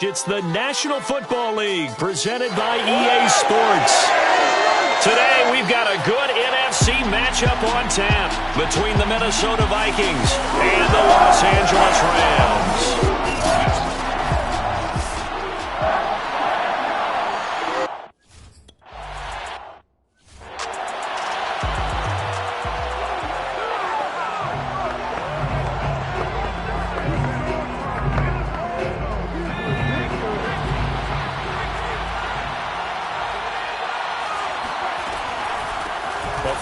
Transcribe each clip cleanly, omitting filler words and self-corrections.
It's the National Football League presented by EA Sports. Today we've got a good NFC matchup on tap between the Minnesota Vikings and the Los Angeles Rams.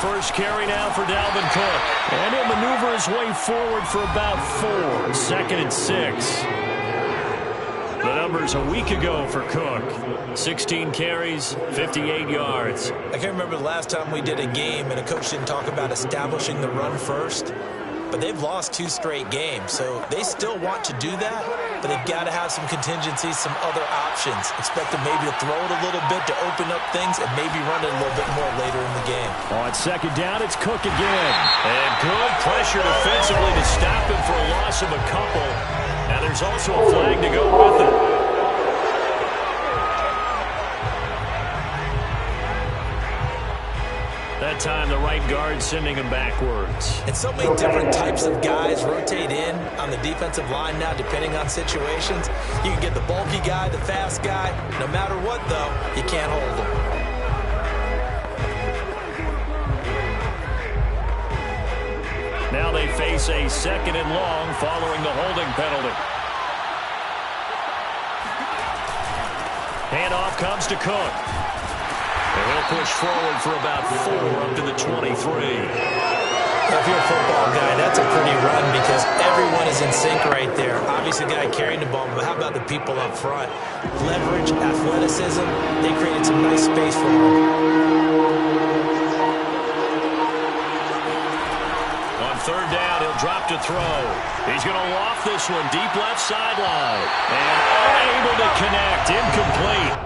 First carry now for Dalvin Cook. And he'll maneuver his way forward for about 4. 2nd and 6. The numbers a week ago for Cook. 16 carries, 58 yards. I can't remember the last time we did a game and a coach didn't talk about establishing the run first. But they've lost 2 straight games, so they still want to do that, but they've got to have some contingencies, some other options. Expect them maybe to throw it a little bit to open up things and maybe run it a little bit more later in the game. On 2nd down, it's Cook again. And good pressure defensively to stop him for a loss of a couple. And there's also a flag to go with it. That time, the right guard sending him backwards. And so many different types of guys rotate in on the defensive line now, depending on situations. You can get the bulky guy, the fast guy. No matter what, though, you can't hold him. Now they face a 2nd and long following the holding penalty. Handoff comes to Cook. And he'll push forward for about 4 up to the 23. If you're a football guy, that's a pretty run because everyone is in sync right there. Obviously, the guy carrying the ball, but how about the people up front? Leverage, athleticism, they created some nice space for him. On 3rd down, he'll drop to throw. He's going to loft this one deep left sideline. And unable to connect, incomplete.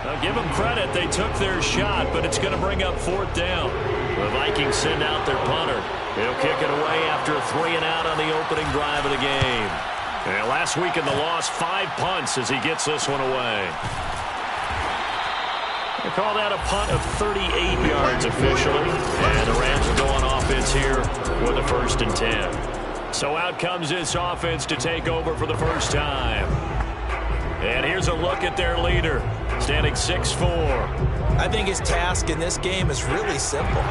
Now give them credit, they took their shot, but it's going to bring up 4th down. The Vikings send out their punter. He'll kick it away after a 3-and-out on the opening drive of the game. And last week in the loss, 5 punts as he gets this one away. They call that a punt of 38 yards officially. And the Rams are going offense here with a 1st and 10. So out comes this offense to take over for the first time. And here's a look at their leader, standing 6'4". I think his task in this game is really simple.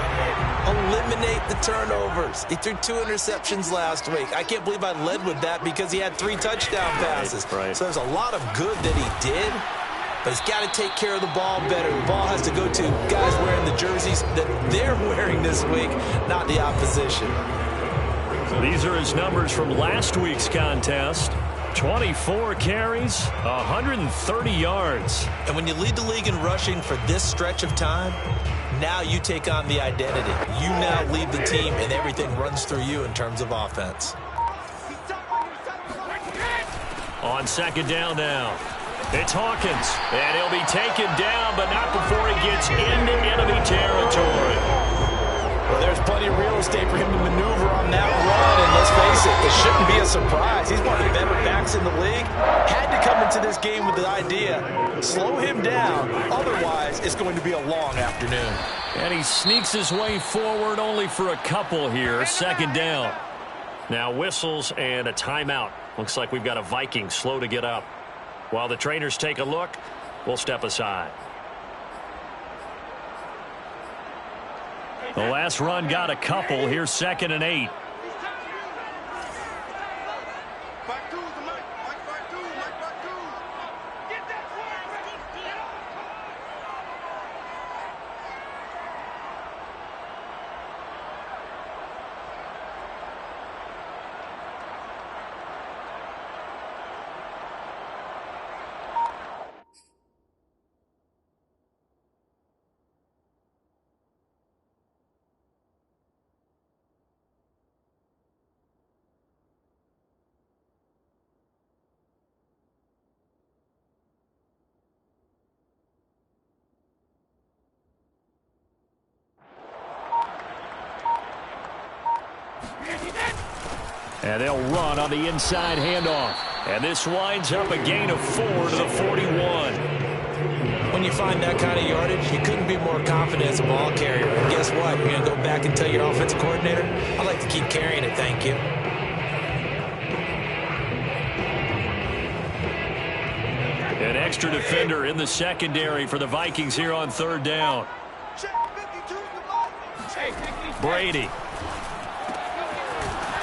Eliminate the turnovers. He threw 2 interceptions last week. I can't believe I led with that because he had 3 touchdown passes. Right. So there's a lot of good that he did, but he's got to take care of the ball better. The ball has to go to guys wearing the jerseys that they're wearing this week, not the opposition. These are his numbers from last week's contest. 24 carries, 130 yards. And when you lead the league in rushing for this stretch of time, now you take on the identity. You now lead the team, and everything runs through you in terms of offense. On 2nd down now, it's Hawkins. And he'll be taken down, but not before he gets into enemy territory. Well, there's plenty of real estate for him to maneuver on that run, and let's face it, it shouldn't be a surprise. He's one of the better backs in the league. Had to come into this game with the idea, slow him down, otherwise it's going to be a long afternoon. And he sneaks his way forward only for a couple here, 2nd down. Now whistles and a timeout. Looks like we've got a Viking slow to get up. While the trainers take a look, we'll step aside. The last run got a couple. Here's 2nd and 8. And they'll run on the inside handoff. And this winds up a gain of 4 to the 41. When you find that kind of yardage, you couldn't be more confident as a ball carrier. And guess what? You're going to go back and tell your offensive coordinator, I'd like to keep carrying it, thank you. An extra defender in the secondary for the Vikings here on 3rd down. Brady.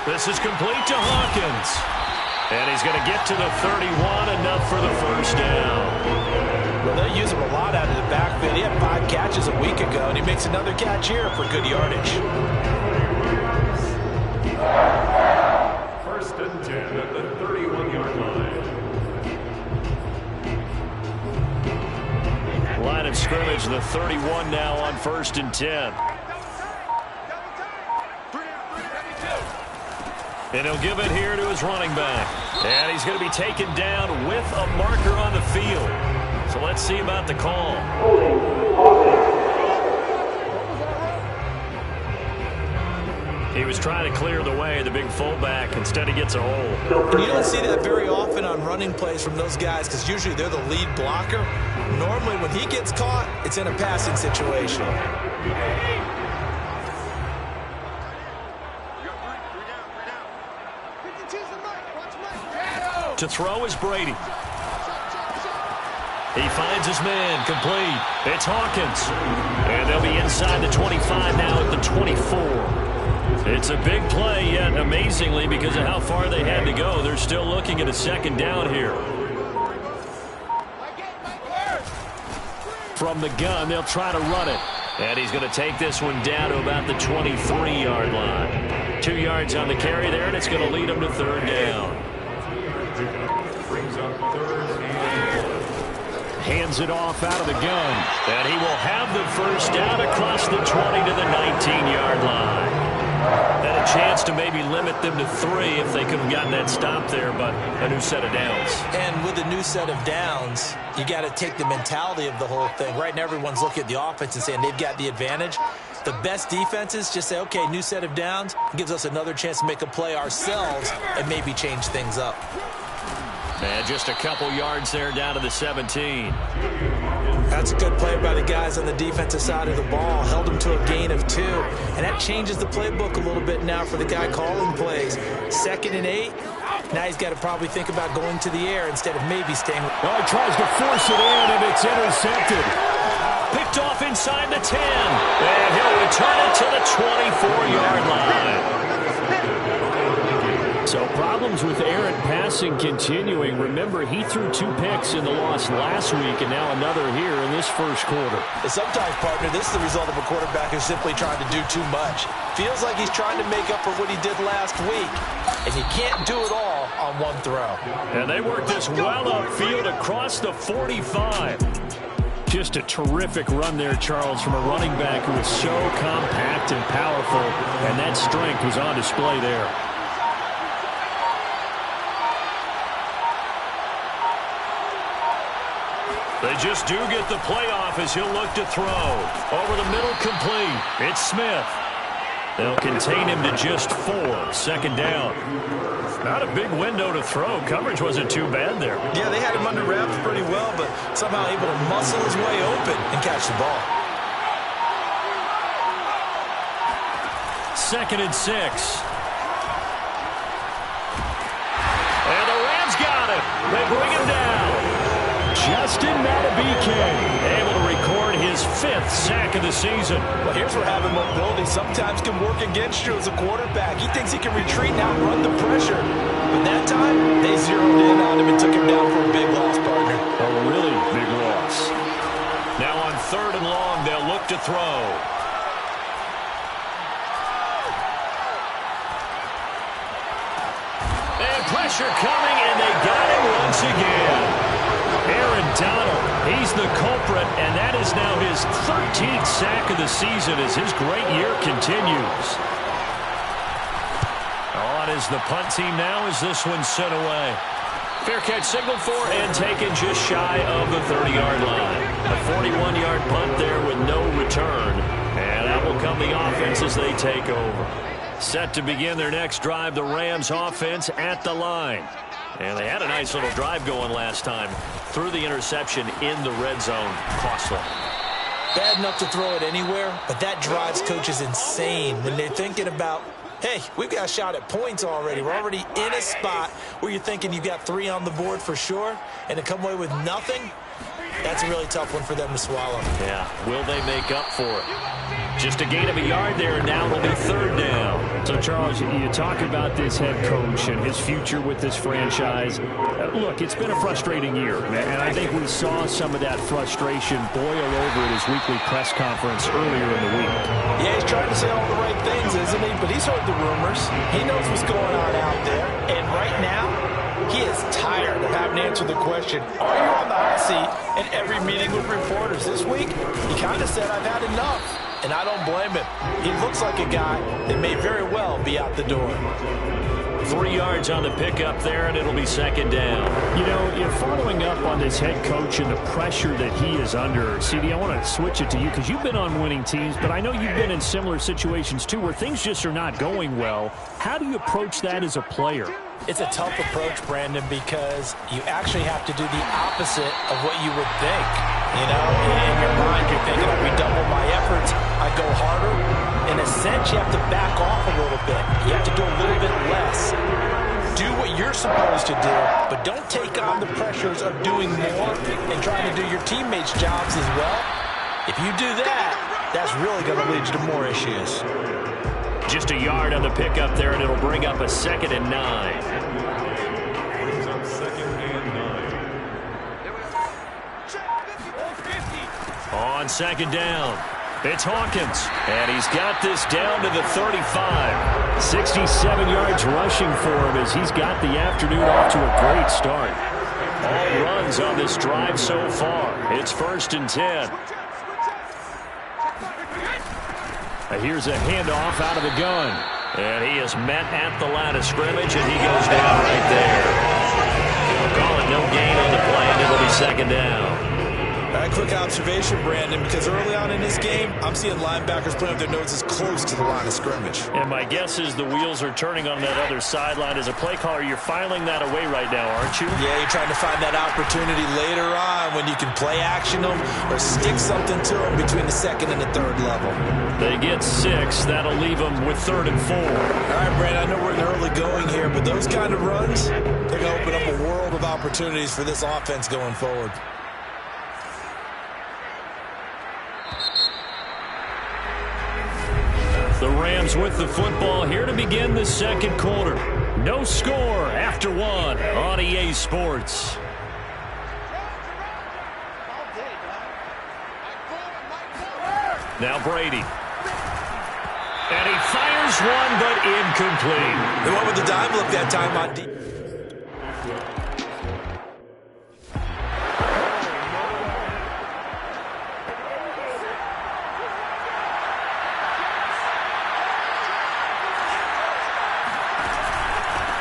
This is complete to Hawkins. And he's going to get to the 31, enough for the 1st down. Well, they'll use him a lot out of the backfield. He had 5 catches a week ago, and he makes another catch here for good yardage. 1st and 10 at the 31-yard line. Line of scrimmage, the 31 now on 1st and 10. And he'll give it here to his running back. And he's going to be taken down with a marker on the field. So let's see about the call. He was trying to clear the way, the big fullback. Instead, he gets a hold. And you don't see that very often on running plays from those guys because usually they're the lead blocker. Normally, when he gets caught, it's in a passing situation. To throw is Brady. He finds his man, complete. It's Hawkins. And they'll be inside the 25 now at the 24. It's a big play, yet amazingly, because of how far they had to go, they're still looking at a 2nd down here. From the gun, they'll try to run it. And he's going to take this one down to about the 23-yard line. 2 yards on the carry there, and it's going to lead him to 3rd down. Hands it off out of the gun. And he will have the 1st down across the 20 to the 19-yard line. And a chance to maybe limit them to 3 if they could have gotten that stop there, but a new set of downs. And with a new set of downs, you got to take the mentality of the whole thing. Right now, everyone's looking at the offense and saying they've got the advantage. The best defenses just say, okay, new set of downs. Gives us another chance to make a play ourselves and maybe change things up. And just a couple yards there down to the 17. That's a good play by the guys on the defensive side of the ball. Held them to a gain of 2. And that changes the playbook a little bit now for the guy calling plays. 2nd and 8. Now he's got to probably think about going to the air instead of maybe staying. Well, he tries to force it in, and it's intercepted. Picked off inside the 10. And he'll return it to the 24-yard line. So problems with errant passing continuing. Remember, he threw 2 picks in the loss last week, and now another here in this 1st quarter. And sometimes, partner, this is the result of a quarterback who's simply trying to do too much. Feels like he's trying to make up for what he did last week, and you can't do it all on one throw. And they work this well upfield across the 45. Just a terrific run there, Charles, from a running back who is so compact and powerful, and that strength was on display there. They just do get the playoff as he'll look to throw. Over the middle, complete. It's Smith. They'll contain him to just 4. 2nd down. Not a big window to throw. Coverage wasn't too bad there. Yeah, they had him under wraps pretty well, but somehow able to muscle his way open and catch the ball. 2nd and 6. And the Rams got him. They bring him down. Justin Madubuike able to record his 5th sack of the season. Well, here's where having mobility sometimes can work against you as a quarterback. He thinks he can retreat now and run the pressure. But that time, they zeroed in on him and took him down for a big loss, partner. A really big loss. Now on 3rd and long, they'll look to throw. And pressure coming, and they got him once again. Aaron Donald, he's the culprit, and that is now his 13th sack of the season as his great year continues. On is the punt team now as this one's sent away. Fair catch signaled for and taken just shy of the 30-yard line. A 41-yard punt there with no return. And that will come the offense as they take over. Set to begin their next drive, the Rams offense at the line. And they had a nice little drive going last time. Threw the interception in the red zone. Costly. Bad enough to throw it anywhere, but that drives coaches insane when they're thinking about, hey, we've got a shot at points already. We're already in a spot where you're thinking you've got 3 on the board for sure, and to come away with nothing, that's a really tough one for them to swallow. Yeah, will they make up for it? Just a gain of a yard there, and now it'll be 3rd down. So, Charles, you talk about this head coach and his future with this franchise. Look, it's been a frustrating year, and I think we saw some of that frustration boil over at his weekly press conference earlier in the week. Yeah, he's trying to say all the right things, isn't he? But he's heard the rumors. He knows what's going on out there. And right now, he is tired of having to answer the question, are you on the hot seat in every meeting with reporters? This week, he kind of said, I've had enough. And I don't blame him. He looks like a guy that may very well be out the door. 3 yards on the pickup there, and it'll be 2nd down. You know, you're following up on this head coach and the pressure that he is under. CD, I want to switch it to you because you've been on winning teams, but I know you've been in similar situations too where things just are not going well. How do you approach that as a player? It's a tough approach, Brandon, because you actually have to do the opposite of what you would think. You know, in your mind, you're thinking, if we double my efforts, I go harder. In a sense, you have to back off a little bit. You have to do a little bit less. Do what you're supposed to do, but don't take on the pressures of doing more and trying to do your teammates' jobs as well. If you do that, that's really going to lead you to more issues. Just a yard on the pickup there, and it'll bring up a 2nd and 9. Brings up 2nd and 9. On 2nd down, it's Hawkins, and he's got this down to the 35. 67 yards rushing for him as he's got the afternoon off to a great start. All runs on this drive so far. It's 1st and 10. Here's a handoff out of the gun. And he is met at the line of scrimmage, and he goes down right there. We'll call it no gain on the play, and it'll be 2nd down. A quick observation, Brandon, because early on in this game, I'm seeing linebackers playing with their noses close to the line of scrimmage. And my guess is the wheels are turning on that other sideline. As a play caller, you're filing that away right now, aren't you? Yeah, you're trying to find that opportunity later on when you can play action them or stick something to them between the 2nd and the 3rd level. They get 6. That'll leave them with 3rd and 4. All right, Brandon, I know we're in the early going here, but those kind of runs, they're going to open up a world of opportunities for this offense going forward. The Rams with the football here to begin the 2nd quarter. No score after 1 on EA Sports. Now Brady. And he fires one, but incomplete. They went with the dime look that time on deep.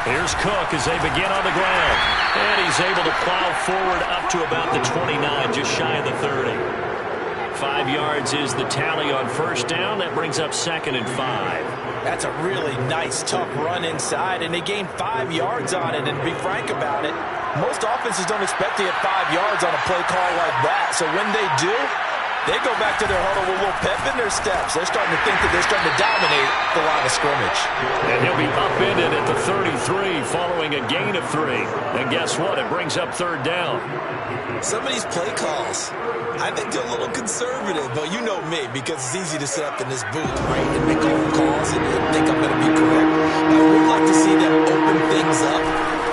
Here's Cook as they begin on the ground. And he's able to plow forward up to about the 29, just shy of the 30. 5 yards is the tally on 1st down. That brings up 2nd and 5. That's a really nice, tough run inside, and they gained 5 yards on it. And to be frank about it, most offenses don't expect to get 5 yards on a play call like that. So when they do, they go back to their huddle with a little pep in their steps. They're starting to think that they're starting to dominate the line of scrimmage. And he'll be upended at the 33 following a gain of 3. And guess what? It brings up 3rd down. Some of these play calls, I think they're a little conservative, but you know me, because it's easy to sit up in this booth, right, and make all calls and think I'm going to be correct. I would like to see them open things up,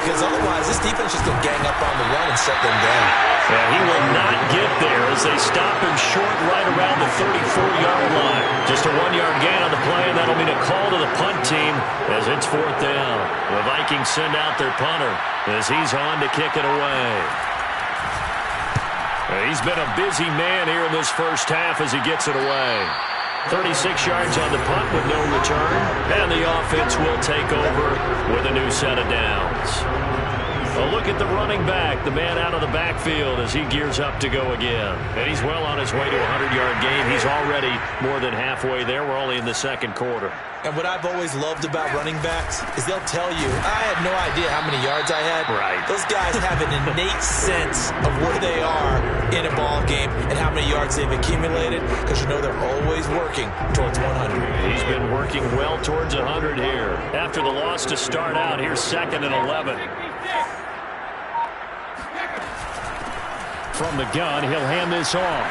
because otherwise this defense is going to gang up on the run and shut them down. And he will not get there as they stop him short right around the 34-yard line. Just a 1-yard gain on the play, and that'll mean a call to the punt team as it's 4th down. The Vikings send out their punter as he's on to kick it away. He's been a busy man here in this 1st half as he gets it away. 36 yards on the punt with no return, and the offense will take over with a new set of downs. A look at the running back, the man out of the backfield as he gears up to go again. And he's well on his way to a 100-yard game. He's already more than halfway there. We're only in the second quarter. And what I've always loved about running backs is they'll tell you, I had no idea how many yards I had. Right. Those guys have an innate sense of where they are in a ball game and how many yards they've accumulated because you know they're always working towards 100. He's been working well towards 100 here. After the loss to start out, here's 2nd and 11. From the gun, he'll hand this off.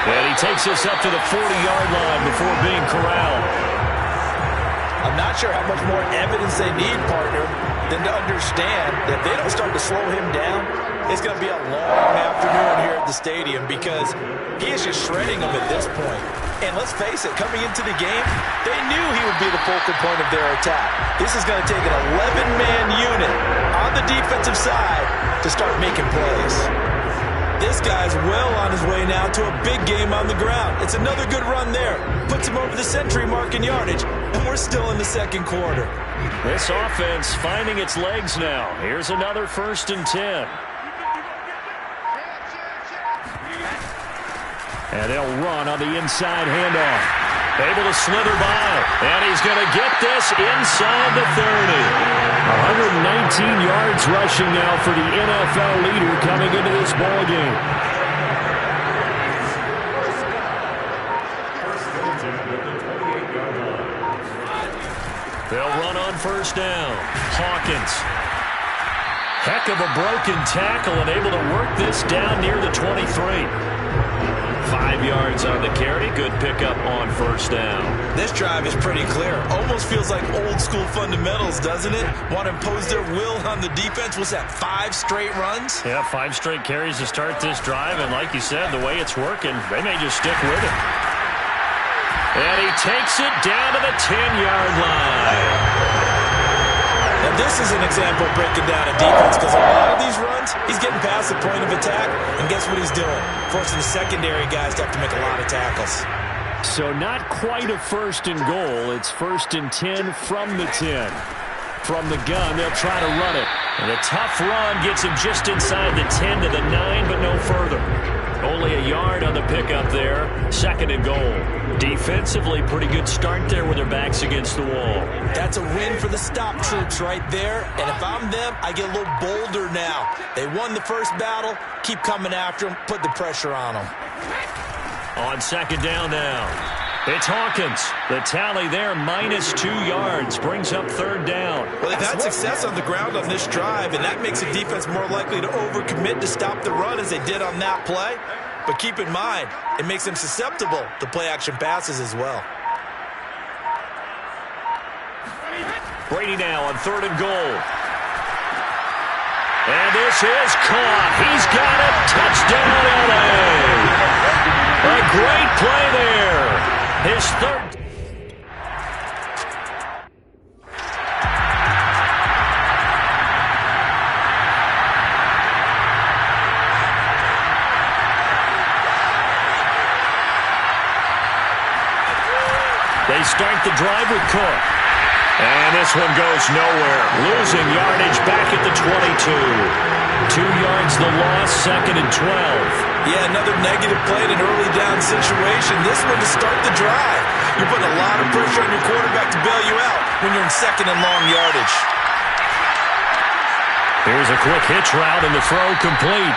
And he takes this up to the 40-yard line before being corralled. I'm not sure how much more evidence they need, partner, than to understand that if they don't start to slow him down, it's going to be a long afternoon here at the stadium because he is just shredding them at this point. And let's face it, coming into the game, they knew he would be the focal point of their attack. This is going to take an 11-man unit on the defensive side to start making plays. This guy's well on his way now to a big game on the ground. It's another good run there. Puts him over the century mark in yardage, and we're still in the second quarter. This offense finding its legs now. Here's another 1st and 10. And they'll run on the inside handoff. Able to slither by, and he's going to get this inside the 30. 119 yards rushing now for the NFL leader coming into this ball game. They'll run on 1st down. Hawkins. Heck of a broken tackle and able to work this down near the 23. 5 yards on the carry. Good pickup on 1st down. This drive is pretty clear. Almost feels like old school fundamentals, doesn't it? Want to impose their will on the defense. Was that 5 straight runs? Yeah, 5 straight carries to start this drive. And like you said, the way it's working, they may just stick with it. And he takes it down to the 10-yard line. Now this is an example of breaking down a defense because a lot of these runs, he's getting past the point of attack, and guess what he's doing? Forcing the secondary guys to have to make a lot of tackles. So not quite a 1st and goal. It's 1st and 10 from the 10. From the gun, they'll try to run it. And a tough run gets him just inside the 10 to the 9, but no further. Only a yard on the pickup there. 2nd and goal. Defensively, pretty good start there with their backs against the wall. That's a win for the stop troops right there. And if I'm them, I get a little bolder now. They won the first battle. Keep coming after them. Put the pressure on them. On 2nd down now. It's Hawkins. The tally there, -2 yards. Brings up 3rd down. Well, they've had success on the ground on this drive, and that makes a defense more likely to overcommit to stop the run as they did on that play. But keep in mind, it makes them susceptible to play-action passes as well. Brady now on 3rd and goal. And this is caught. He's got it. Touchdown, LA. A great play there. His 3rd. They start the drive with Cook. And this one goes nowhere. Losing yardage back at the 22. 2 yards the loss, 2nd and 12. Yeah, another negative play in an early down situation. This one to start the drive. You're putting a lot of pressure on your quarterback to bail you out when you're in 2nd and long yardage. Here's a quick hitch route and the throw complete.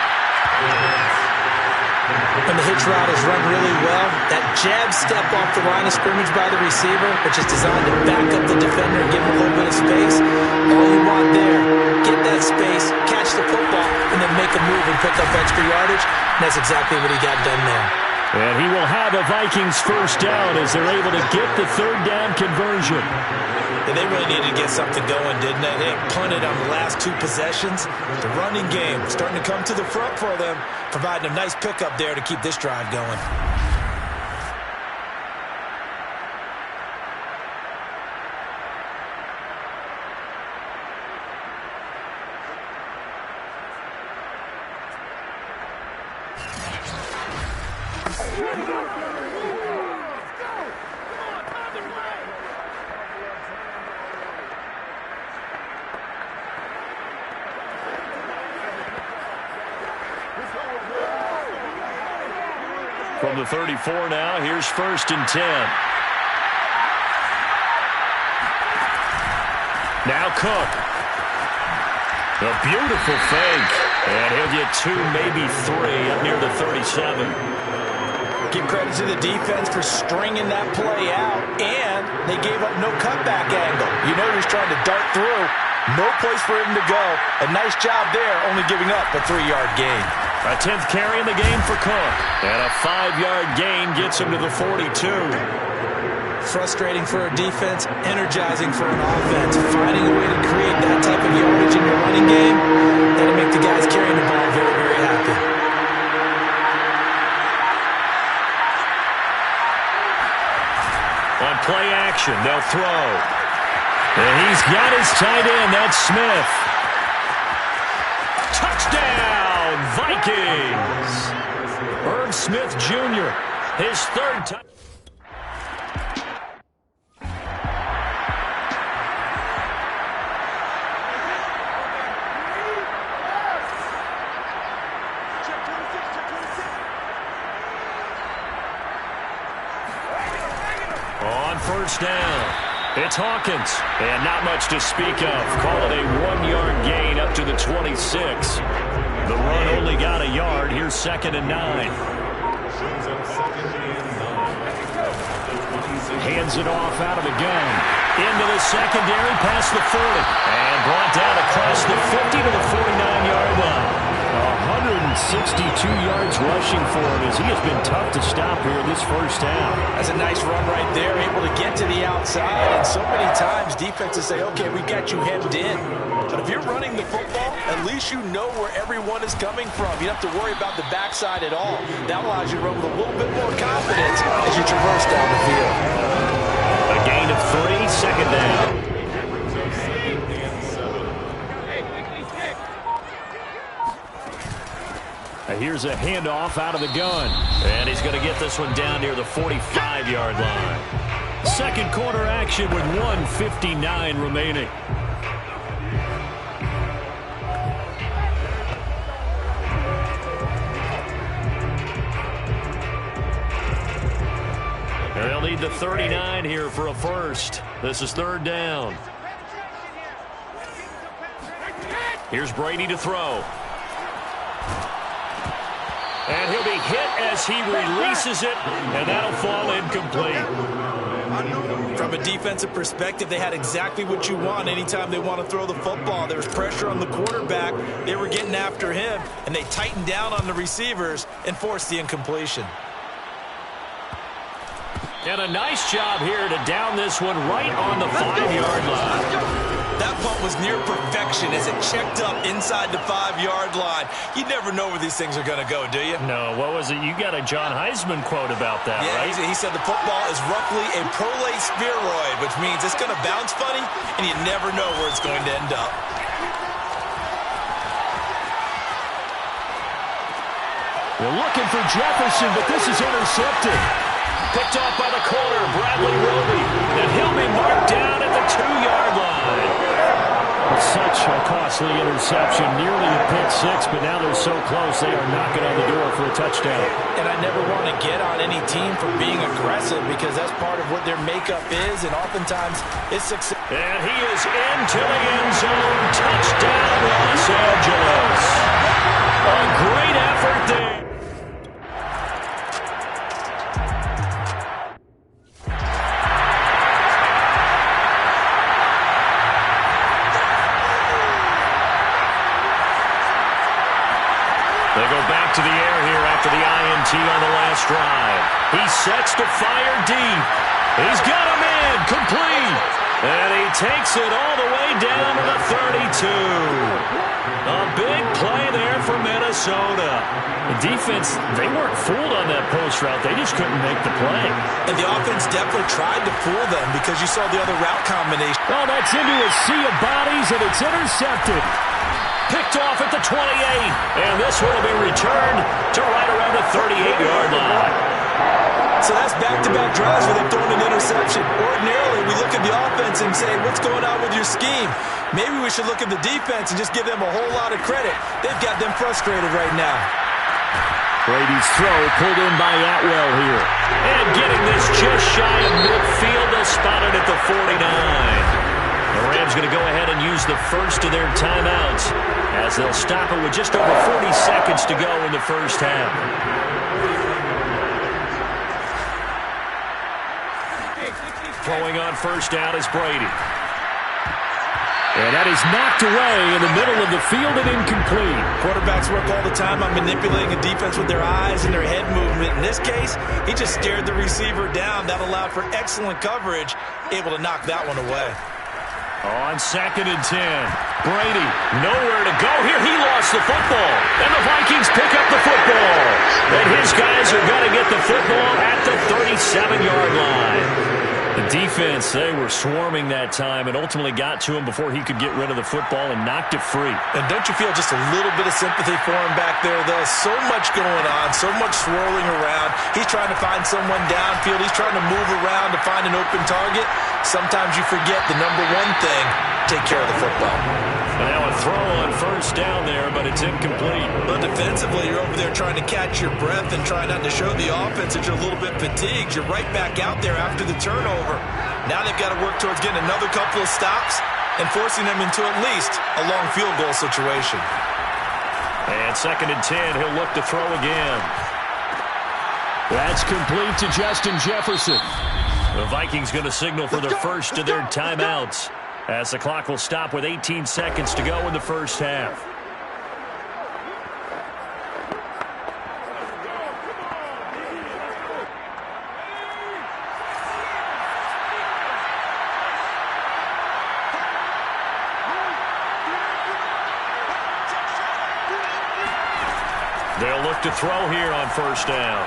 And the hitch route is run really well. That jab step off the line of scrimmage by the receiver, which is designed to back up the defender and give him a little bit of space. All you want there, get that space, catch the football, and then make a move and pick up extra yardage. And that's exactly what he got done there. And he will have a Vikings 1st down as they're able to get the 3rd down conversion. Yeah, they really needed to get something going, didn't they? They punted on the last 2 possessions. The running game starting to come to the front for them, providing a nice pickup there to keep this drive going. From the 34 now, here's 1st and 10. Now Cook. A beautiful fake. And he'll get 2, maybe 3 up near the 37. Give credit to the defense for stringing that play out, and they gave up no cutback angle. You know he was trying to dart through. No place for him to go. A nice job there, only giving up a 3-yard gain. A 10th carry in the game for Cook. And a 5-yard gain gets him to the 42. Frustrating for a defense, energizing for an offense. Finding a way to create that type of yardage in your running game, that'll make the guys carrying the ball very, very happy. On play action, they'll throw. And he's got his tight end. That's Smith. Touchdown, Vikings. Irv Smith Jr., his 3rd touchdown. On 1st down. It's Hawkins, and not much to speak of. Call it a 1-yard gain up to the 26. The run only got a yard. Here's 2nd and 9. Hands it off out of the gun. Into the secondary, past the 40. And brought down across the 50 to the 49-yard line. 162 yards rushing for him as he has been tough to stop here this first half. That's a nice run right there, able to get to the outside. And so many times defenses say, okay, we got you hemmed in. But if you're running the football, at least you know where everyone is coming from. You don't have to worry about the backside at all. That allows you to run with a little bit more confidence as you traverse down the field. A gain of 3, 2nd down. Here's a handoff out of the gun. And he's going to get this one down near the 45-yard line. 2nd quarter action with 1:59 remaining. They'll need the 39 here for a first. This is 3rd down. Here's Brady to throw. And he'll be hit as he releases it, and that'll fall incomplete. From a defensive perspective, they had exactly what you want anytime they want to throw the football. There was pressure on the quarterback. They were getting after him, and they tightened down on the receivers and forced the incompletion. And a nice job here to down this one right on the 5-yard line. That punt was near perfection as it checked up inside the 5-yard line. You never know where these things are going to go, do you? No, what was it? You got a John Heisman quote about that, right? Yeah, he said the football is roughly a prolate spheroid, which means it's going to bounce funny, and you never know where it's going to end up. They're looking for Jefferson, but this is intercepted. Picked off by the corner, Bradley Roby. And he'll be marked down at the 2-yard line. Such a costly interception, nearly a pick 6, but now they're so close they are knocking on the door for a touchdown. And I never want to get on any team for being aggressive because that's part of what their makeup is, and oftentimes it's success. And he is into the end zone. Touchdown, Los Angeles. A great effort there. They go back to the air here after the INT on the last drive. He sets to fire deep. He's got him in, complete. And he takes it all the way down to the 32. A big play there for Minnesota. The defense, they weren't fooled on that post route. They just couldn't make the play. And the offense definitely tried to fool them because you saw the other route combination. Oh, that's into a sea of bodies, and it's intercepted. Picked off at the 28, and this one will be returned to right around the 38-yard line. So that's back-to-back drives where they've thrown an interception. Ordinarily, we look at the offense and say, what's going on with your scheme? Maybe we should look at the defense and just give them a whole lot of credit. They've got them frustrated right now. Brady's throw pulled in by Atwell here. And getting this just shy of midfield. They'll spot it at the 49. The Rams going to go ahead and use the first of their timeouts as they'll stop it with just over 40 seconds to go in the first half. Throwing on first down is Brady. And that is knocked away in the middle of the field and incomplete. Quarterbacks work all the time on manipulating a defense with their eyes and their head movement. In this case, he just stared the receiver down. That allowed for excellent coverage, able to knock that one away. On 2nd and 10, Brady nowhere to go here. He lost the football, and the Vikings pick up the football. And his guys are going to get the football at the 37-yard line. The defense, they were swarming that time and ultimately got to him before he could get rid of the football and knocked it free. And don't you feel just a little bit of sympathy for him back there, though? So much going on, so much swirling around. He's trying to find someone downfield. He's trying to move around to find an open target. Sometimes you forget the number one thing, take care of the football. And now a throw on first down there, but it's incomplete. But defensively, you're over there trying to catch your breath and try not to show the offense that you're a little bit fatigued. You're right back out there after the turnover. Now they've got to work towards getting another couple of stops and forcing them into at least a long field goal situation. And 2nd and 10, he'll look to throw again. That's complete to Justin Jefferson. The Vikings going to signal for their first of their timeouts, as the clock will stop with 18 seconds to go in the first half. They'll look to throw here on first down.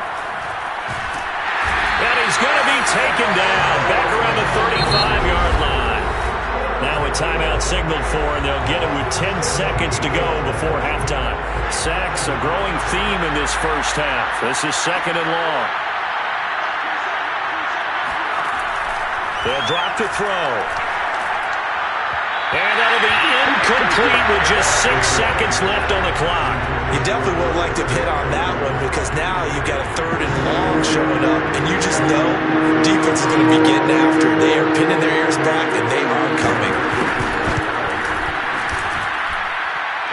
And he's going to be taken down back around the 35-yard line. Now a timeout signaled for, and they'll get it with 10 seconds to go before halftime. Sacks, a growing theme in this first half. This is 2nd and long. They'll drop to throw. And that'll be incomplete with just 6 seconds left on the clock. You definitely would have liked to hit on that one because now you've got a 3rd and long showing up, and you just know defense is going to be getting after. They are pinning their ears back, and they are coming.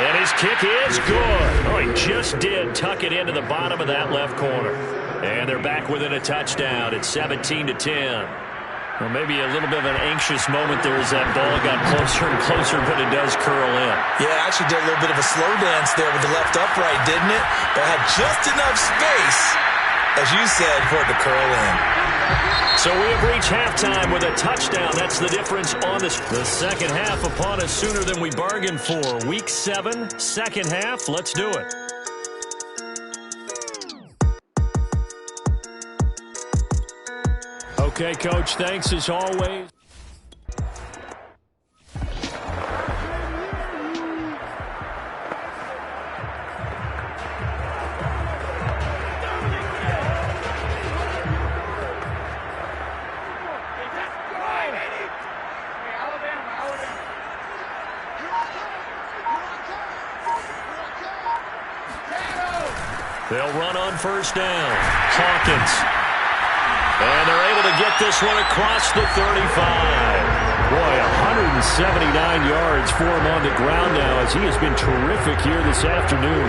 And his kick is good. Oh, he just did tuck it into the bottom of that left corner. And they're back within a touchdown. It's 17-10. Well, maybe a little bit of an anxious moment there as that ball got closer and closer, but it does curl in. Yeah, actually did a little bit of a slow dance there with the left upright, didn't it? But had just enough space, as you said, for it to curl in. So we have reached halftime with a touchdown. That's the difference on this. The second half upon us sooner than we bargained for. Week 7, second half. Let's do it. Okay, Coach, thanks as always. They'll run on first down. Hawkins. And they're able to get this one across the 35. Boy, 179 yards for him on the ground now as he has been terrific here this afternoon.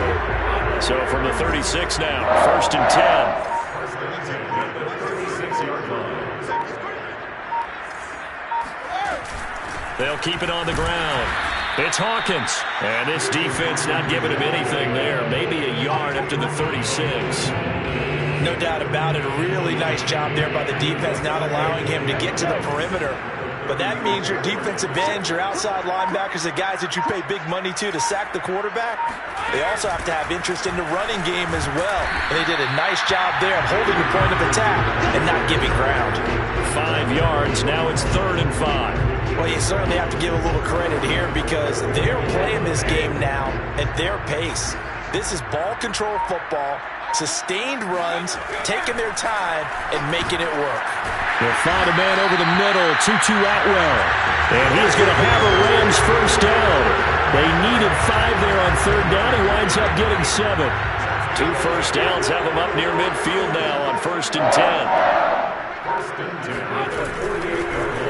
So from the 36 now, 1st and 10. They'll keep it on the ground. It's Hawkins. And this defense not giving him anything there. Maybe a yard up to the 36. No doubt about it. A really nice job there by the defense, not allowing him to get to the perimeter. But that means your defensive ends, your outside linebackers, the guys that you pay big money to sack the quarterback, they also have to have interest in the running game as well. And they did a nice job there of holding the point of attack and not giving ground. 5 yards. Now it's 3rd and 5. Well, you certainly have to give a little credit here because they're playing this game now at their pace. This is ball control football. Sustained runs, taking their time, and making it work. They'll find a man over the middle, 2-2 Atwell. And he's going to have a Rams first down. They needed 5 there on 3rd down. He winds up getting 7. 2 first downs have him up near midfield now on 1st and 10.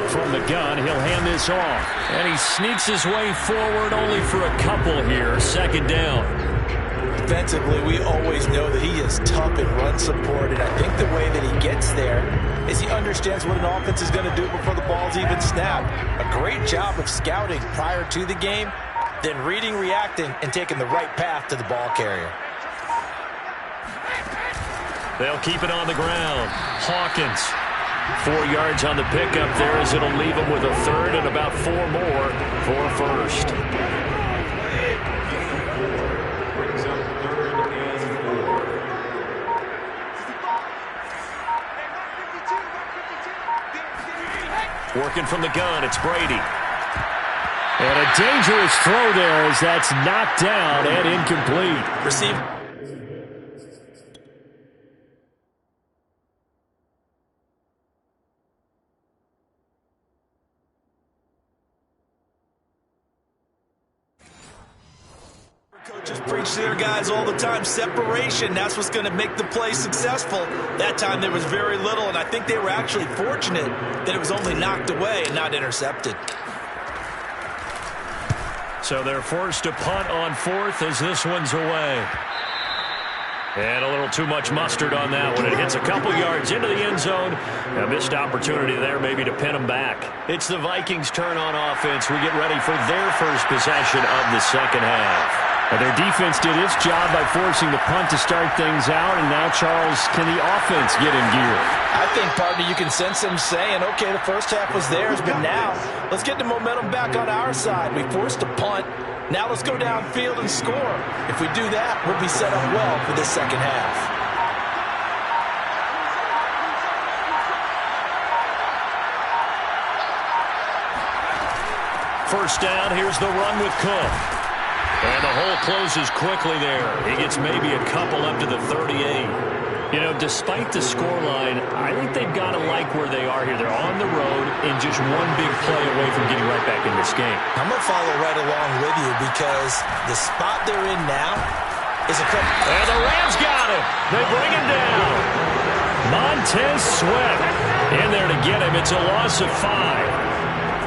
From the gun, he'll hand this off. And he sneaks his way forward only for a couple here. 2nd down. Defensively, we always know that he is tough in run support, and I think the way that he gets there is he understands what an offense is going to do before the ball's even snapped. A great job of scouting prior to the game, then reading, reacting, and taking the right path to the ball carrier. They'll keep it on the ground. Hawkins, 4 yards on the pickup there as it'll leave him with a 3rd and about 4 more for 1st. Working from the gun, it's Brady. And a dangerous throw there as that's knocked down and incomplete. Receive. Coaches preach to their guys all the time. Separation, that's what's going to make the play successful. That time there was very little, and I think they were actually fortunate that it was only knocked away and not intercepted. So they're forced to punt on 4th as this one's away. And a little too much mustard on that one. It hits a couple yards into the end zone. A missed opportunity there maybe to pin them back. It's the Vikings' turn on offense. We get ready for their first possession of the 2nd half. And their defense did its job by forcing the punt to start things out, and now, Charles, can the offense get in gear? I think, partner, you can sense them saying, okay, the first half was theirs, but now let's get the momentum back on our side. We forced a punt. Now let's go downfield and score. If we do that, we'll be set up well for this 2nd half. First down, here's the run with Cook. And the hole closes quickly there. He gets maybe a couple up to the 38. You know, despite the scoreline, I think they've got to like where they are here. They're on the road and just one big play away from getting right back in this game. I'm going to follow right along with you because the spot they're in now is a couple. And the Rams got him. They bring him down. Montez Sweat in there to get him. It's a loss of 5.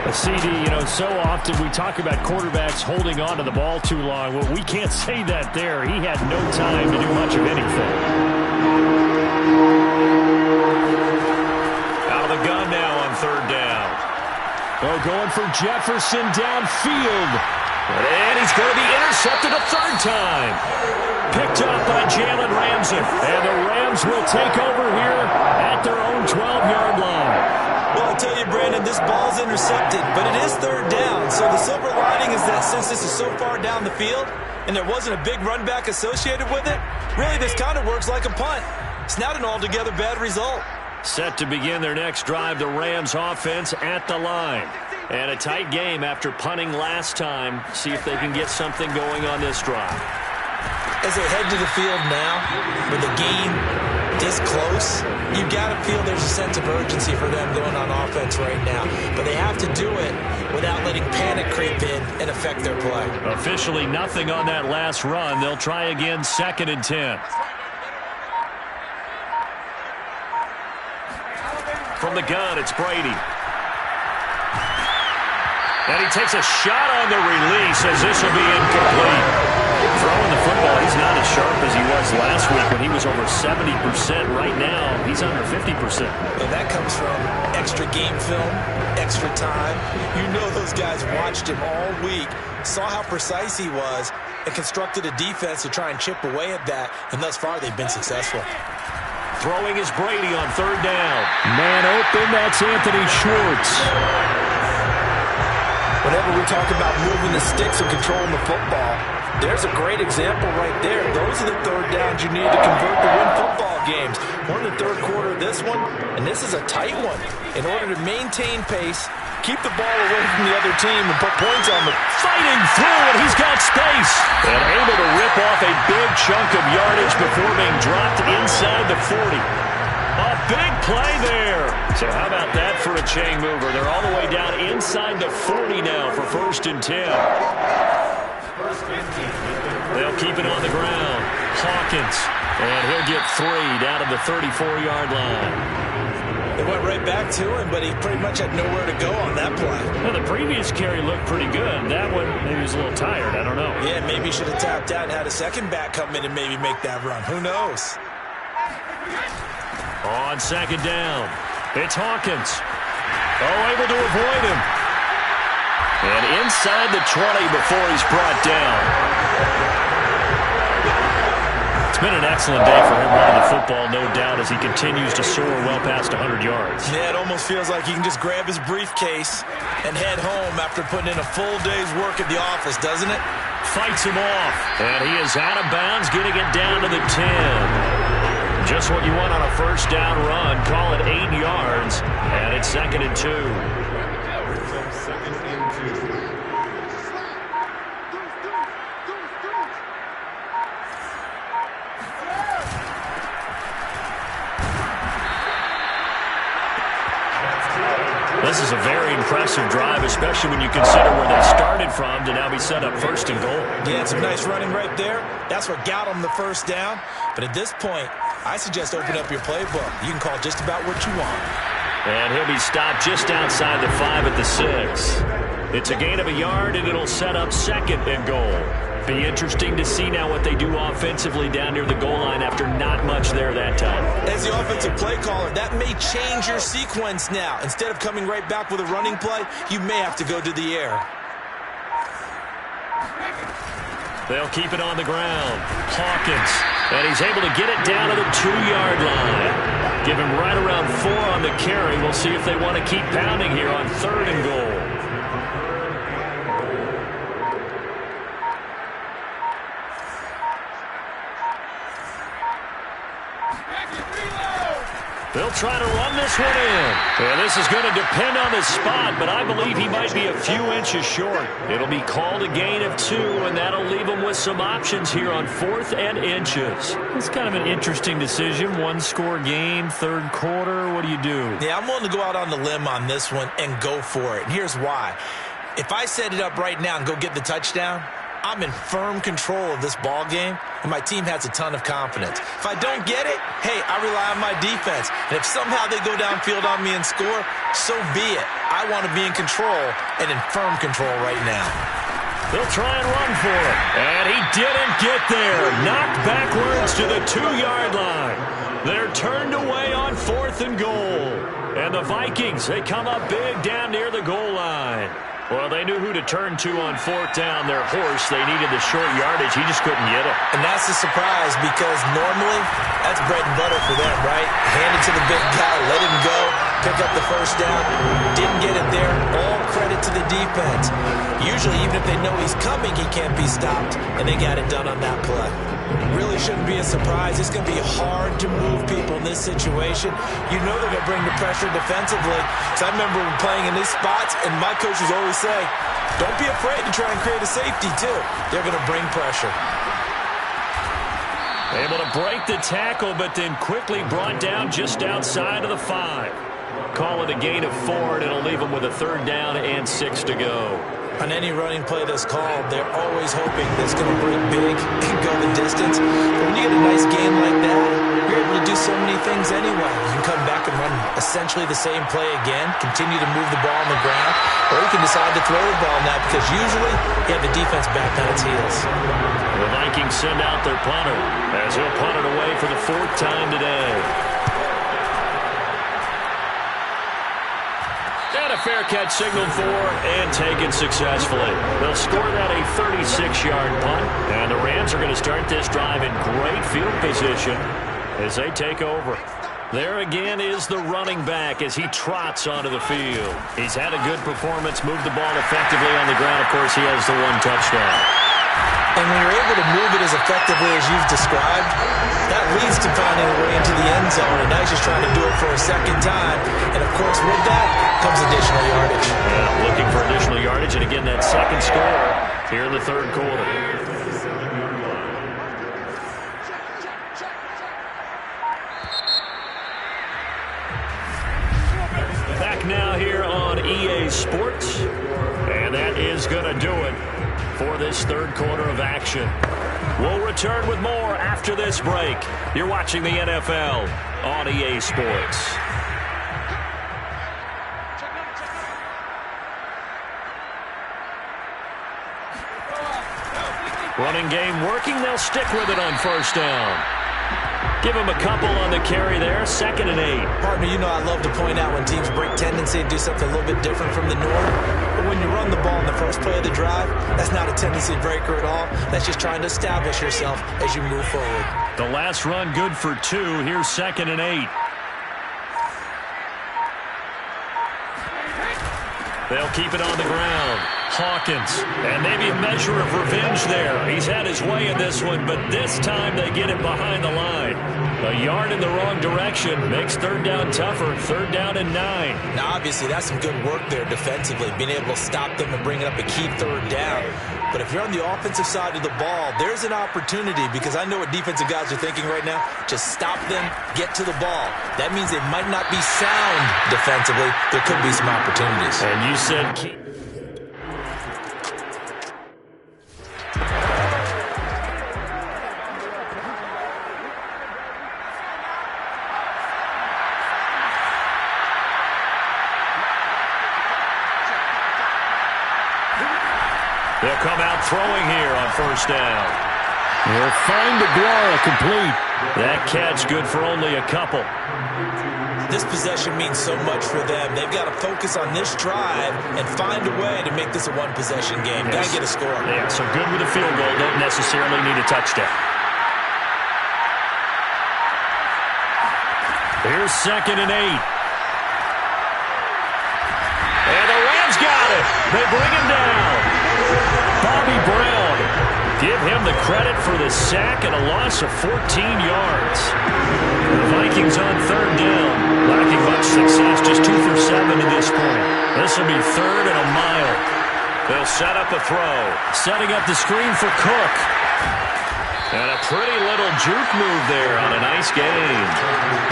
A CD, you know, so often we talk about quarterbacks holding on to the ball too long. Well, we can't say that there. He had no time to do much of anything. Out of the gun now on 3rd down. Oh, going for Jefferson downfield. And he's going to be intercepted a 3rd time. Picked up by Jalen Ramsey. And the Rams will take over here at their own 12-yard line. Well, I tell you, Brandon, this ball's intercepted, but it is 3rd down. So the silver lining is that since this is so far down the field and there wasn't a big run back associated with it, really this kind of works like a punt. It's not an altogether bad result. Set to begin their next drive, the Rams offense at the line. And a tight game after punting last time. See if they can get something going on this drive. As they head to the field now, with the game this close, you've got to feel there's a sense of urgency for them going on offense right now. But they have to do it without letting panic creep in and affect their play. Officially nothing on that last run. They'll try again 2nd and 10. From the gun, it's Brady. And he takes a shot on the release as this will be incomplete. Throwing the football, he's not as sharp as he was last week when he was over 70%. Right now, he's under 50%. And that comes from extra game film, extra time. You know those guys watched him all week, saw how precise he was, and constructed a defense to try and chip away at that. And thus far, they've been successful. Throwing is Brady on 3rd down. Man open, that's Anthony Schwartz. Whenever we talk about moving the sticks and controlling the football, there's a great example right there. Those are the 3rd downs you need to convert to win football games. We're in the 3rd quarter of this one, and this is a tight one. In order to maintain pace, keep the ball away from the other team, and put points on the... Fighting through, and he's got space. And able to rip off a big chunk of yardage before being dropped inside the 40. A big play there. So how about that for a chain mover? They're all the way down inside the 40 now for 1st and 10. They'll keep it on the ground. Hawkins. And he'll get 3 down to the 34-yard line. They went right back to him, but he pretty much had nowhere to go on that play. Well, the previous carry looked pretty good. That one, maybe he was a little tired. I don't know. Yeah, maybe he should have tapped out and had a second back come in and maybe make that run. Who knows? On second down, it's Hawkins. Able to avoid him. And inside the 20 before he's brought down. It's been an excellent day for him running the football, no doubt, as he continues to soar well past 100 yards. Yeah, it almost feels like he can just grab his briefcase and head home after putting in a full day's work at the office, doesn't it? Fights him off, and he is out of bounds, getting it down to the 10. Just what you want on a first down run. Call it 8 yards, and it's 2nd and 2. Second and 2. This is a very impressive drive, especially when you consider where they started from to now be set up 1st and goal. Yeah, some nice running right there. That's what got them the first down. But at this point, I suggest open up your playbook. You can call just about what you want. And he'll be stopped just outside the 5 at the 6. It's a gain of a yard, and it'll set up 2nd and goal. Be interesting to see now what they do offensively down near the goal line after not much there that time. As the offensive play caller, that may change your sequence now. Instead of coming right back with a running play, you may have to go to the air. They'll keep it on the ground. Hawkins, and he's able to get it down to the 2-yard line. Give him right around 4 on the carry. We'll see if they want to keep pounding here on 3rd and goal. They'll try to run this one in. And this is going to depend on the spot, but I believe he might be a few inches short. It'll be called a gain of 2, and that'll leave him with some options here on 4th and inches. It's kind of an interesting decision. 1-score game, 3rd quarter. What do you do? Yeah, I'm willing to go out on the limb on this one and go for it. And here's why. If I set it up right now and go get the touchdown, I'm in firm control of this ball game, and my team has a ton of confidence. If I don't get it, hey, I rely on my defense. And if somehow they go downfield on me and score, so be it. I want to be in control and in firm control right now. They'll try and run for it. And he didn't get there. Knocked backwards to the 2-yard line. They're turned away on 4th and goal. And the Vikings, they come up big down near the goal line. Well, they knew who to turn to on 4th down. Their horse, they needed the short yardage. He just couldn't get it. And that's a surprise because normally that's bread and butter for them, right? Hand it to the big guy, let him go, pick up the first down. Didn't get it there. All credit to the defense. Usually, even if they know he's coming, he can't be stopped, and they got it done on that play. Really shouldn't be a surprise. It's going to be hard to move people in this situation. You know they're going to bring the pressure defensively. So I remember playing in these spots, and my coaches always say, don't be afraid to try and create a safety, too. They're going to bring pressure. Able to break the tackle, but then quickly brought down just outside of the 5. Call it a gain of 4, and it'll leave them with a 3rd down and 6 to go. On any running play that's called, they're always hoping that it's going to break big and go the distance. But when you get a nice game like that, you're able to do so many things anyway. You can come back and run essentially the same play again, continue to move the ball on the ground, or you can decide to throw the ball now because usually you have the defense back on its heels. The Vikings send out their punter as he'll punt it away for the 4th time today. And a fair catch signaled for and taken successfully. They'll score that a 36-yard punt. And the Rams are going to start this drive in great field position as they take over. There again is the running back as he trots onto the field. He's had a good performance, moved the ball effectively on the ground. Of course, he has the 1 touchdown. And when you're able to move it as effectively as you've described, that leads to finding a way into the end zone. And now he's just trying to do it for a second time. And, of course, with that comes additional yardage. Yeah, looking for additional yardage. And, again, that second score here in the 3rd quarter. Back now here on EA Sports. And that is going to do it for this 3rd quarter of action. We'll return with more after this break. You're watching the NFL on EA Sports. Running game working. They'll stick with it on first down. Give him a couple on the carry there. 2nd and 8. Partner, you know I love to point out when teams break tendency and do something a little bit different from the norm. But when you run the ball in the first play of the drive, that's not a tendency breaker at all. That's just trying to establish yourself as you move forward. The last run good for 2. Here's 2nd and 8. They'll keep it on the ground. Hawkins, and maybe a measure of revenge there. He's had his way in this one, but this time they get it behind the line. A yard in the wrong direction makes 3rd down tougher. 3rd down and 9. Now, obviously, that's some good work there defensively, being able to stop them and bring it up a key 3rd down. But if you're on the offensive side of the ball, there's an opportunity, because I know what defensive guys are thinking right now. Just stop them, get to the ball. That means they might not be sound defensively. There could be some opportunities. And you said keep. They'll come out throwing here on first down. They'll find Aguara complete. That catch good for only a couple. This possession means so much for them. They've got to focus on this drive and find a way to make this a one-possession game. Got to get a score. Yeah, so good with a field goal. Don't necessarily need a touchdown. Here's 2nd and 8. And the Rams got it. They bring him down. Bobby Brown. Give him the credit for the sack and a loss of 14 yards. The Vikings on 3rd down. Lacking much success, just 2 for 7 at this point. This will be 3rd and a mile. They'll set up a throw. Setting up the screen for Cook. And a pretty little juke move there on a nice gain.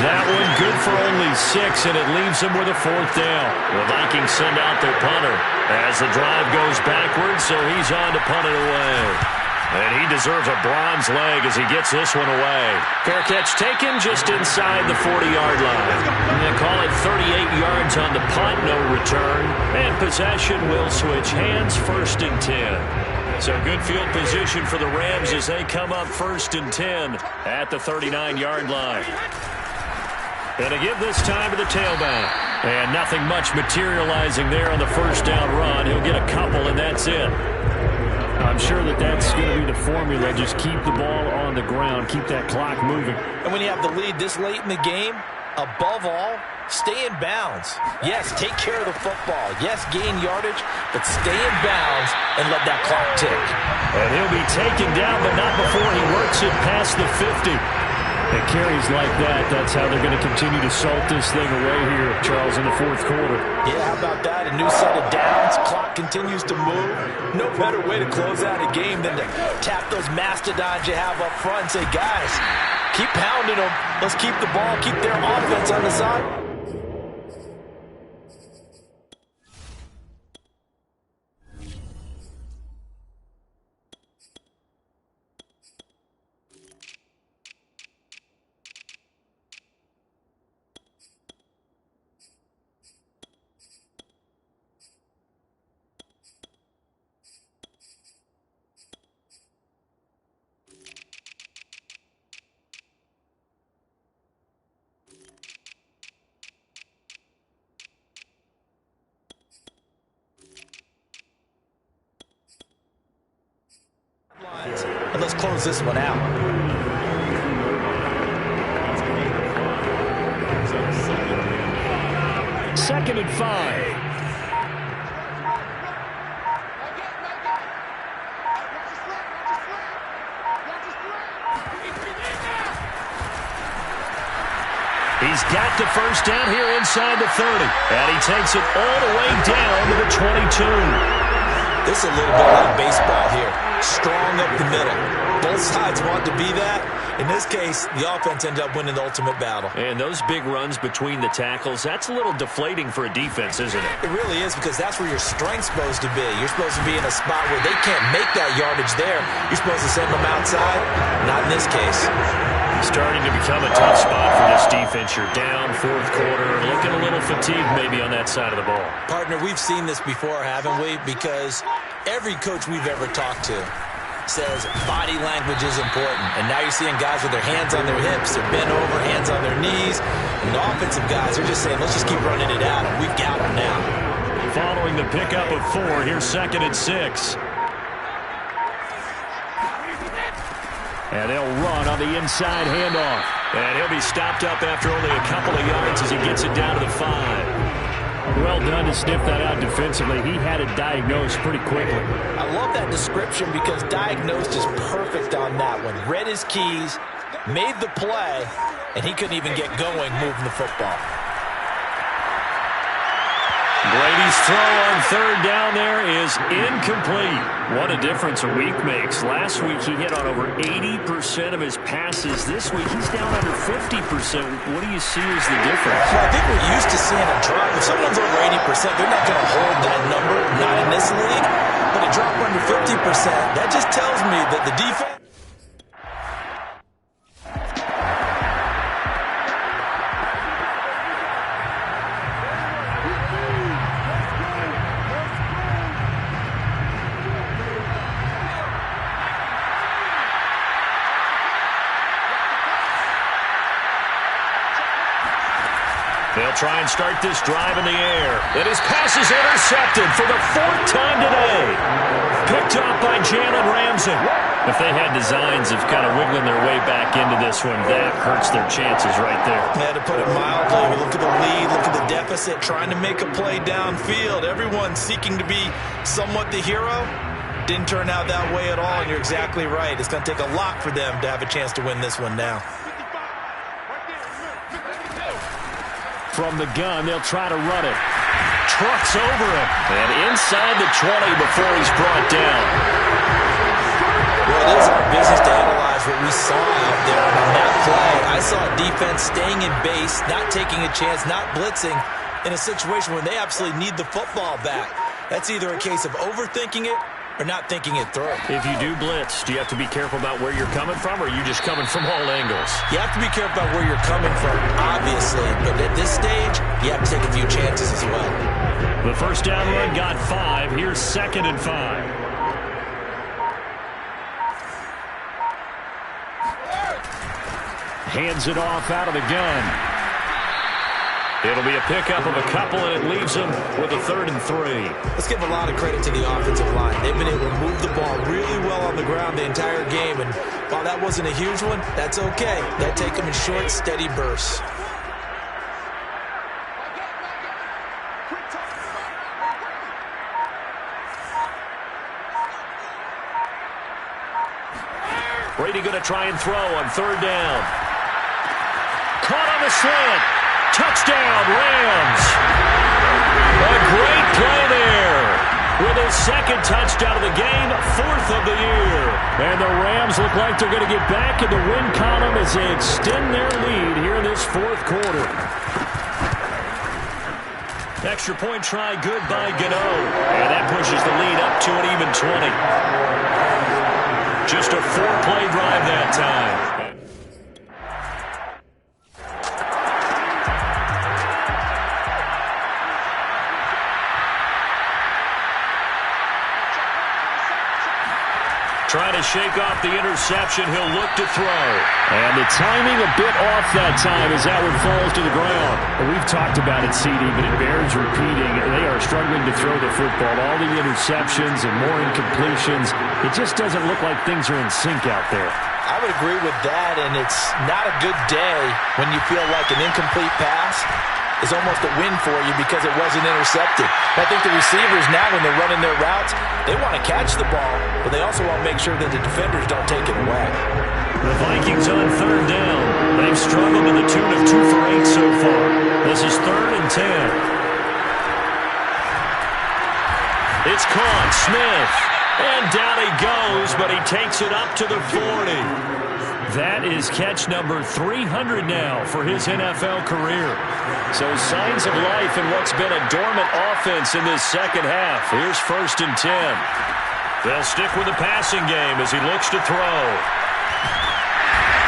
That one good for only 6, and it leaves them with a 4th down. The Vikings send out their punter as the drive goes backwards, so he's on to punt it away. And he deserves a bronze leg as he gets this one away. Fair catch taken just inside the 40-yard line. And they call it 38 yards on the punt, no return. And possession will switch hands, 1st and 10. So good field position for the Rams as they come up 1st and 10 at the 39-yard line. And to give this time to the tailback. And nothing much materializing there on the first down run. He'll get a couple, and that's it. I'm sure that's going to be the formula. Just keep the ball on the ground. Keep that clock moving. And when you have the lead this late in the game, above all, stay in bounds. Yes, take care of the football. Yes, gain yardage, but stay in bounds and let that clock tick. And he'll be taken down, but not before he works it past the 50. It carries like that. That's how they're going to continue to salt this thing away here, Charles, in the 4th quarter. Yeah, how about that? A new set of downs. Clock continues to move. No better way to close out a game than to tap those mastodons you have up front and say, guys, keep pounding them. Let's keep the ball, keep their offense on the side. And let's close this one out. Second and 5. He's got the first down here inside the 30. And he takes it all the way down to the 22. This is a little bit like baseball here. strong up the middle. Both sides want to be that. In this case, the offense ended up winning the ultimate battle. And those big runs between the tackles, that's a little deflating for a defense, isn't it? It really is, because that's where your strength's supposed to be. You're supposed to be in a spot where they can't make that yardage there. You're supposed to send them outside. Not in this case. Starting to become a tough spot for this defense. You're down fourth quarter, looking a little fatigued maybe on that side of the ball. Partner, we've seen this before, haven't we? Because every coach we've ever talked to says body language is important. And now you're seeing guys with their hands on their hips, they're bent over, hands on their knees. And the offensive guys are just saying, let's just keep running it out, and we've got them now. Following the pickup of 4, here's 2nd and 6. And they'll run on the inside handoff. And he'll be stopped up after only a couple of yards as he gets it down to the 5. Well done to sniff that out defensively. He had it diagnosed pretty quickly. I love that description, because diagnosed is perfect on that one. Read his keys, made the play, and he couldn't even get going moving the football. Brady's throw on 3rd down there is incomplete. What a difference a week makes. Last week he hit on over 80% of his passes. This week he's down under 50%. What do you see as the difference? Well, I think we're used to seeing a drop. If someone's over 80%, they're not going to hold that number, not in this league. But a drop under 50%, that just tells me that the defense... They'll try and start this drive in the air. And his pass is intercepted for the 4th time today. Picked up by Jalen Ramsey. If they had designs of kind of wiggling their way back into this one, that hurts their chances right there. Yeah, to put it mildly, we look at the lead, look at the deficit, trying to make a play downfield. Everyone seeking to be somewhat the hero. Didn't turn out that way at all, and you're exactly right. It's going to take a lot for them to have a chance to win this one now. From the gun, they'll try to run it. Trucks over him. And inside the 20 before he's brought down. Well, it is our business to analyze what we saw out there on that play. I saw a defense staying in base, not taking a chance, not blitzing, in a situation where they absolutely need the football back. That's either a case of overthinking it or not thinking it through. If you do blitz, do you have to be careful about where you're coming from, or are you just coming from all angles? You have to be careful about where you're coming from, obviously. But at this stage, you have to take a few chances as well. The first down run got 5. Here's 2nd and 5. Hands it off out of the gun. It'll be a pickup of a couple, and it leaves them with a 3rd and 3. Let's give a lot of credit to the offensive line. They've been able to move the ball really well on the ground the entire game, and while that wasn't a huge one, that's okay. They'll take them in short, steady bursts. Brady going to try and throw on 3rd down. Caught on the slant. Touchdown, Rams. A great play there. With his 2nd touchdown of the game, 4th of the year. And the Rams look like they're going to get back in the win column as they extend their lead here in this 4th quarter. Extra point try good by Gano. And that pushes the lead up to an even 20. Just a 4-play drive that time. Trying to shake off the interception. He'll look to throw. And the timing a bit off that time as that one falls to the ground. And we've talked about it, CD, but it bears repeating. They are struggling to throw the football. All the interceptions and more incompletions. It just doesn't look like things are in sync out there. I would agree with that, and it's not a good day when you feel like an incomplete pass is almost a win for you because it wasn't intercepted. I think the receivers now, when they're running their routes, they want to catch the ball, but they also want to make sure that the defenders don't take it away. The Vikings on 3rd down. They've struggled to the tune of 2 for 8 so far. This is 3rd and 10. It's caught. Smith. And down he goes, but he takes it up to the 40. That is catch number 300 now for his NFL career. So signs of life in what's been a dormant offense in this second half. Here's 1st and 10. They'll stick with the passing game as he looks to throw.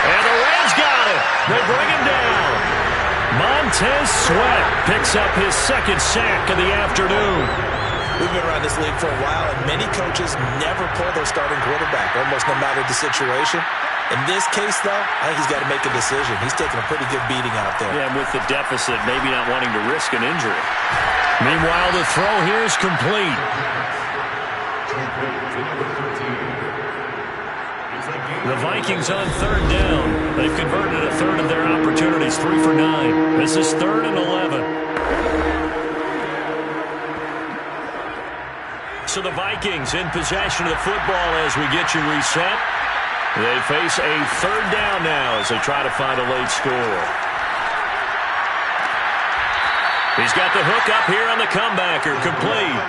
And the Rams got it. They bring him down. Montez Sweat picks up his 2nd sack of the afternoon. We've been around this league for a while, and many coaches never pull their starting quarterback, almost no matter the situation. In this case, though, I think he's got to make a decision. He's taking a pretty good beating out there. Yeah, and with the deficit, maybe not wanting to risk an injury. Meanwhile, the throw here is complete. The Vikings on 3rd down. They've converted a third of their opportunities, 3 for 9. This is 3rd and 11. So the Vikings in possession of the football as we get you reset. They face a 3rd down now as they try to find a late score. He's got the hook up here on the comebacker, complete.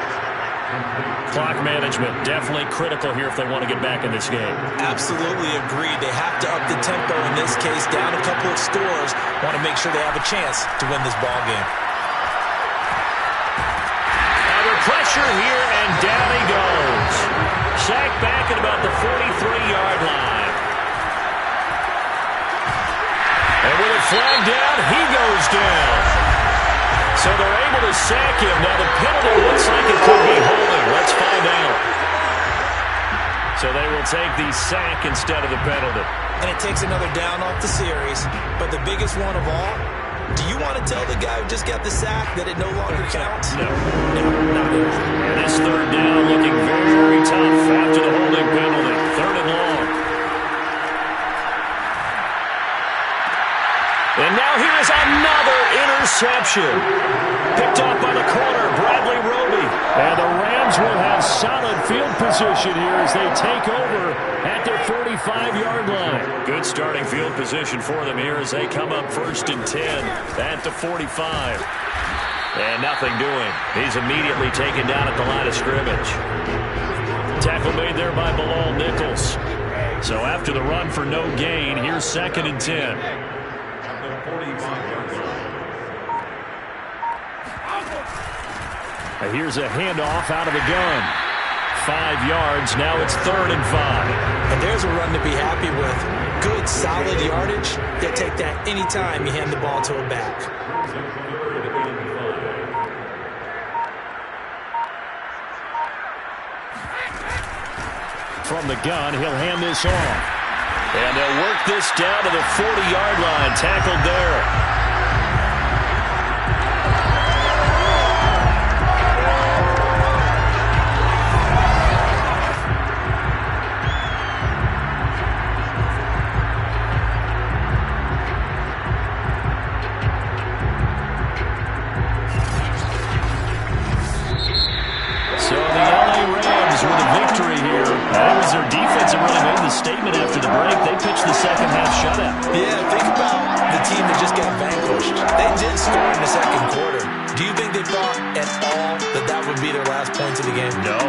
Clock management definitely critical here if they want to get back in this game. Absolutely agreed. They have to up the tempo in this case, down a couple of scores. Want to make sure they have a chance to win this ball game. Under pressure here, and down he goes. Sacked back at about the 43-yard line. And with a flag down, he goes down. So they're able to sack him. Now the penalty looks like it could be holding. Let's find out. So they will take the sack instead of the penalty. And it takes another down off the series. But the biggest one of all, do you want to tell the guy who just got the sack that it no longer counts? No. No, not at all. And this 3rd down looking very tough after the holding penalty. 3rd and long. And now here is another interception. Picked off by the corner, Bradley Roby. And the Rams will have solid field position here as they take over at their 45-yard line. Good starting field position for them here as they come up 1st and 10 at the 45. And nothing doing. He's immediately taken down at the line of scrimmage. Tackle made there by Bilal Nichols. So after the run for no gain, here's 2nd and 10. Here's a handoff out of the gun. 5 yards. Now it's 3rd and 5. And there's a run to be happy with. Good, solid yardage. You'll take that anytime you hand the ball to a back. From the gun, he'll hand this off. And they'll work this down to the 40-yard line. Tackled there. Their defense really made the statement after the break. They pitched the second half shutout. Yeah, think about the team that just got vanquished. They did score in the second quarter. Do you think they thought at all that that would be their last points of the game? No.